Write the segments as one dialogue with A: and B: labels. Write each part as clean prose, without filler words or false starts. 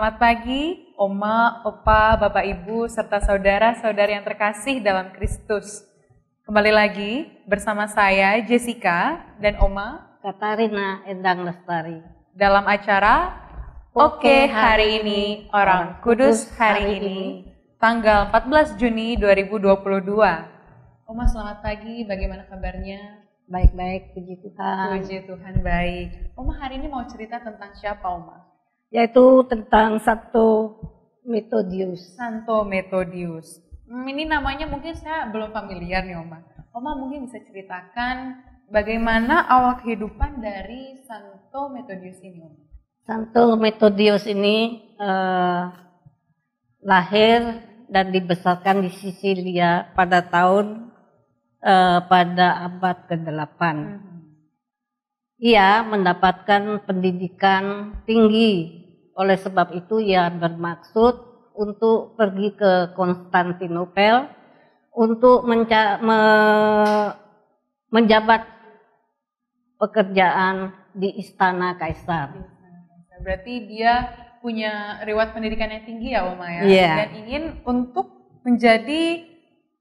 A: Selamat pagi, Oma, Opa, Bapak Ibu, serta saudara-saudari yang terkasih dalam Kristus. Kembali lagi bersama saya, Jessica, dan Oma,
B: Katarina Endang Lestari.
A: Dalam acara Oke Hari Ini, Orang Kudus Hari Ini, tanggal 14 Juni 2022. Oma, selamat pagi, bagaimana kabarnya?
B: Baik-baik, puji Tuhan.
A: Puji Tuhan, baik. Oma, hari ini mau cerita tentang siapa, Oma?
B: Yaitu tentang Santo Methodius.
A: Santo Methodius. Ini namanya mungkin saya belum familiar nih, Oma. Oma mungkin bisa ceritakan bagaimana awal kehidupan dari Santo Methodius ini, Oma?
B: Santo Methodius ini lahir dan dibesarkan di Sisilia pada abad ke-8. Ia mendapatkan pendidikan tinggi, oleh sebab itu ia bermaksud untuk pergi ke Konstantinopel untuk menjabat pekerjaan di istana kaisar.
A: Berarti dia punya riwayat pendidikan yang tinggi ya, Oma ya, dan ingin untuk menjadi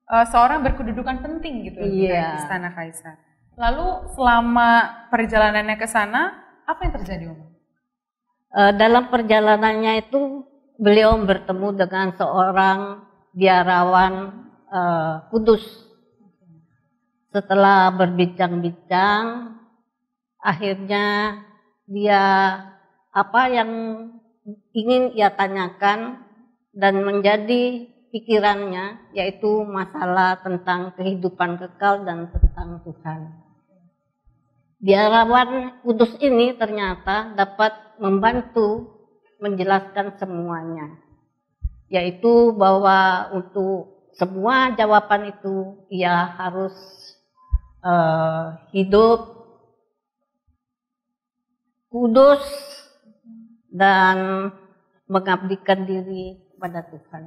A: seorang berkedudukan penting gitu di istana kaisar. Lalu selama perjalanannya ke sana, apa yang terjadi, Om?
B: Dalam perjalanannya itu beliau bertemu dengan seorang biarawan kudus. Setelah berbincang-bincang, akhirnya dia apa yang ingin ia tanyakan dan menjadi pikirannya, yaitu masalah tentang kehidupan kekal dan tentang Tuhan. Biarawan kudus ini ternyata dapat membantu menjelaskan semuanya, yaitu bahwa untuk semua jawaban itu ia harus hidup kudus dan mengabdikan diri pada Tuhan.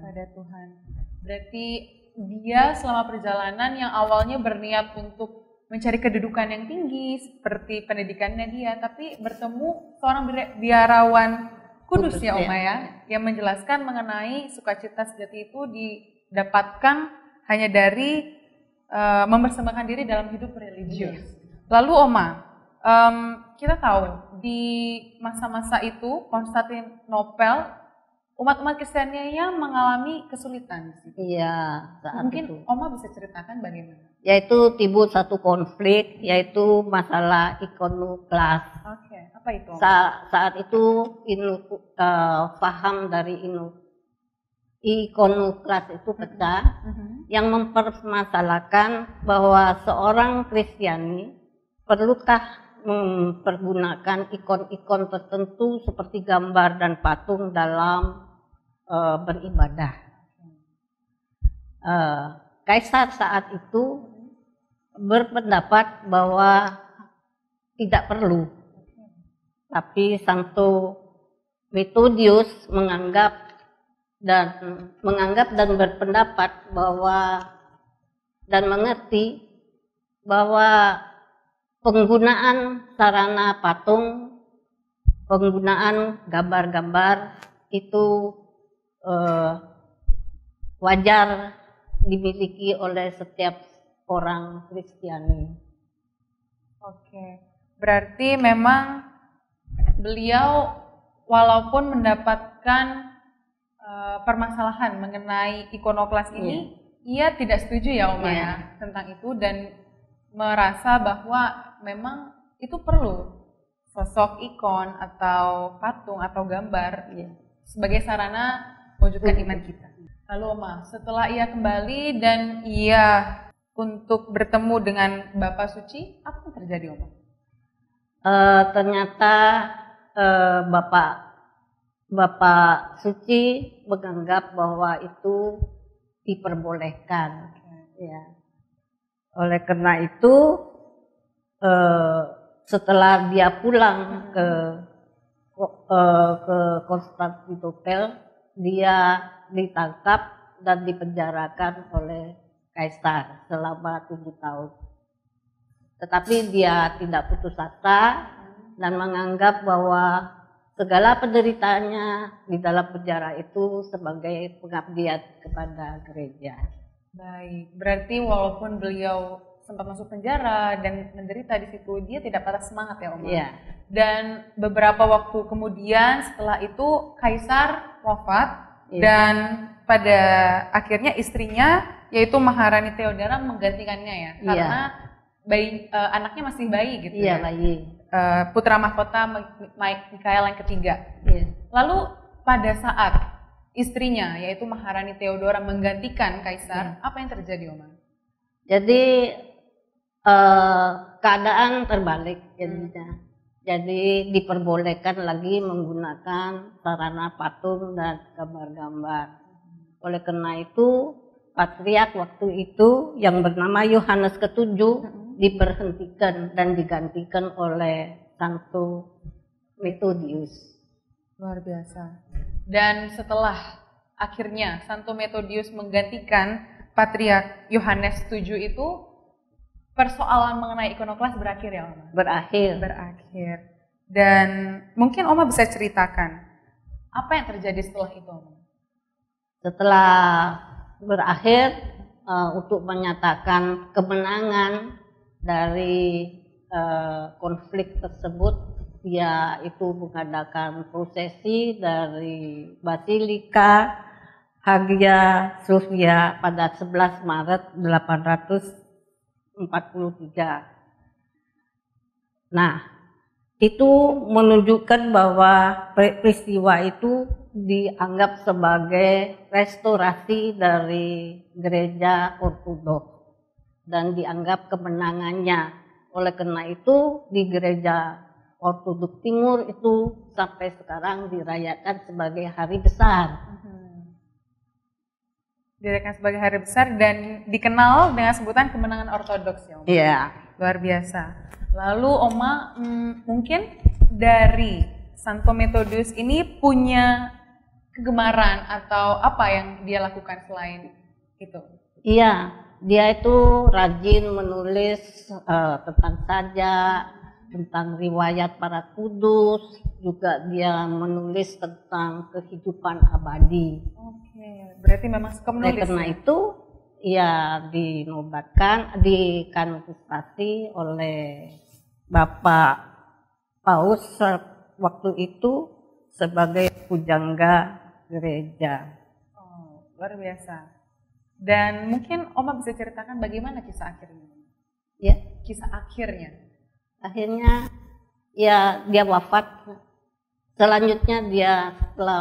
A: Berarti dia selama perjalanan yang awalnya berniat untuk mencari kedudukan yang tinggi seperti pendidikannya dia, tapi bertemu seorang biarawan kudus ya, Oma ya, yang menjelaskan mengenai sukacita sejati itu didapatkan hanya dari mempersembahkan diri dalam hidup religius. Lalu Oma, kita tahu di masa-masa itu Konstantinopel umat-umat Kristiannya mengalami kesulitan.
B: Iya,
A: mungkin
B: itu.
A: Oma bisa ceritakan bagaimana?
B: Yaitu timbul satu konflik, yaitu masalah ikonoklas.
A: Oke, apa itu?
B: Saat itu paham dari ikonoklas itu pecah, yang mempermasalahkan bahwa seorang Kristiani perlukah mempergunakan ikon-ikon tertentu seperti gambar dan patung dalam beribadah. Kaisar saat itu berpendapat bahwa tidak perlu, tapi Santo Methodius menganggap dan berpendapat bahwa dan mengerti bahwa penggunaan sarana patung, penggunaan gambar-gambar itu wajar dimiliki oleh setiap orang Kristiani.
A: Oke, berarti memang beliau walaupun mendapatkan permasalahan mengenai ikonoklas ini, ia tidak setuju ya, Oma ya, tentang itu, dan merasa bahwa memang itu perlu sosok ikon atau patung atau gambar sebagai sarana mewujudkan iman kita. Lalu Oma, setelah ia kembali dan ia untuk bertemu dengan Bapak Suci, apa yang terjadi, Oma?
B: Ternyata Bapak Suci menganggap bahwa itu diperbolehkan. Ya. Oleh karena itu, setelah dia pulang ke Konstantinopel, dia ditangkap dan dipenjarakan oleh kaisar selama 7 tahun. Tetapi dia tidak putus asa dan menganggap bahwa segala penderitaannya di dalam penjara itu sebagai pengabdian kepada gereja.
A: Baik, berarti walaupun beliau sempat masuk penjara dan menderita di situ, dia tidak patah semangat ya Oma?
B: Iya.
A: Dan beberapa waktu kemudian setelah itu Kaisar wafat,
B: Iya.
A: dan pada akhirnya istrinya yaitu Maharani Theodora menggantikannya ya, karena anaknya masih bayi gitu.
B: Iya,
A: ya.
B: bayi.
A: Putra mahkota Mikhail yang ketiga.
B: Iya.
A: Lalu pada saat istrinya yaitu Maharani Theodora menggantikan Kaisar, apa yang terjadi Oma?
B: Jadi keadaan terbalik jadinya. Jadi diperbolehkan lagi menggunakan sarana patung dan gambar-gambar. Oleh karena itu Patriark waktu itu yang bernama Yohanes ke-7 diberhentikan dan digantikan oleh Santo Methodius.
A: Luar biasa. Dan setelah akhirnya Santo Methodius menggantikan Patriark Yohanes 7 itu, persoalan mengenai ikonoklas berakhir ya Oma?
B: Berakhir.
A: Dan mungkin Oma bisa ceritakan apa yang terjadi setelah itu Oma?
B: Setelah berakhir, untuk menyatakan kemenangan dari konflik tersebut, dia itu mengadakan prosesi dari Basilika Hagia Sophia pada 11 Maret 843. Nah, itu menunjukkan bahwa peristiwa itu dianggap sebagai restorasi dari gereja ortodoks dan dianggap kemenangannya. Oleh karena itu di gereja ortodoks timur itu sampai sekarang dirayakan sebagai hari besar.
A: Dirayakan sebagai hari besar dan dikenal dengan sebutan kemenangan ortodoks ya Oma?
B: Iya.
A: Luar biasa. Lalu Oma mungkin dari Santo Methodius ini punya kegemaran atau apa yang dia lakukan selain itu?
B: Iya, dia itu rajin menulis tentang sajak, tentang riwayat para kudus, juga dia menulis tentang kehidupan abadi.
A: Oke, berarti memang suka menulis.
B: Karena itu ia dinobatkan, dikanonisasi oleh Bapak Paus waktu itu sebagai pujangga gereja.
A: Oh, luar biasa. Dan mungkin Oma bisa ceritakan bagaimana kisah akhirnya?
B: Ya,
A: Kisah akhirnya.
B: akhirnya ya dia wafat. Selanjutnya dia setelah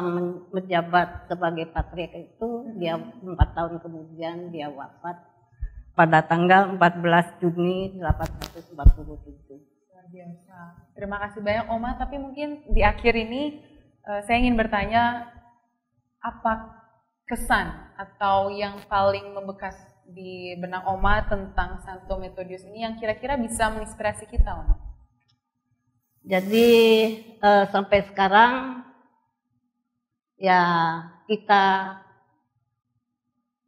B: menjabat sebagai patriark itu, dia 4 tahun kemudian dia wafat pada tanggal 14 Juni 847.
A: Luar biasa. Terima kasih banyak Oma, tapi mungkin di akhir ini saya ingin bertanya, apa kesan atau yang paling membekas di benak Oma tentang Santo Methodius ini yang kira-kira bisa menginspirasi kita Oma?
B: Jadi sampai sekarang ya kita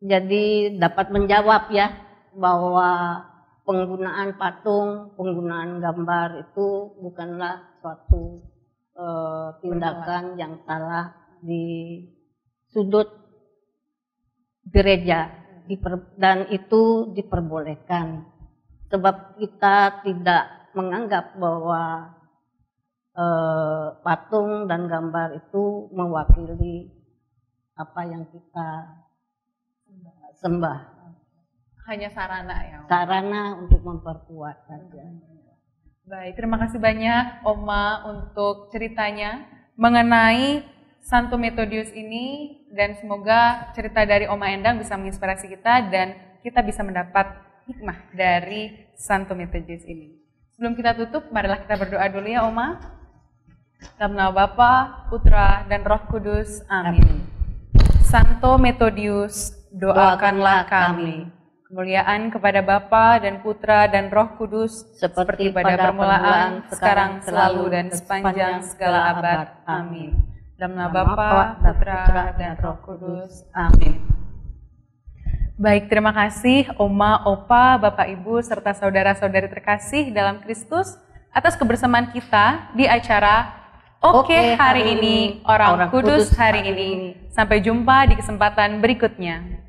B: jadi dapat menjawab ya bahwa penggunaan patung, penggunaan gambar itu bukanlah suatu tindakan yang salah di sudut gereja, dan itu diperbolehkan sebab kita tidak menganggap bahwa patung dan gambar itu mewakili apa yang kita sembah.
A: Hanya sarana ya Oma?
B: Sarana untuk memperkuat saja.
A: Baik, terima kasih banyak Oma untuk ceritanya mengenai Santo Methodius ini, dan semoga cerita dari Oma Endang bisa menginspirasi kita dan kita bisa mendapat hikmah dari Santo Methodius ini. Sebelum kita tutup, marilah kita berdoa dulu ya Oma. Dalam nama Bapa, Putra, dan Roh Kudus. Amin. Santo Methodius, doakanlah kami. Kemuliaan kepada Bapa dan Putra dan Roh Kudus, seperti pada permulaan, sekarang, selalu, dan sepanjang segala abad. Amin. Dalam nama Bapa, Putra, dan Roh Kudus. Amin. Baik, terima kasih Oma, Opa, Bapak, Ibu, serta saudara-saudari terkasih dalam Kristus atas kebersamaan kita di acara Oke, hari ini, orang Kudus hari ini. Sampai jumpa di kesempatan berikutnya.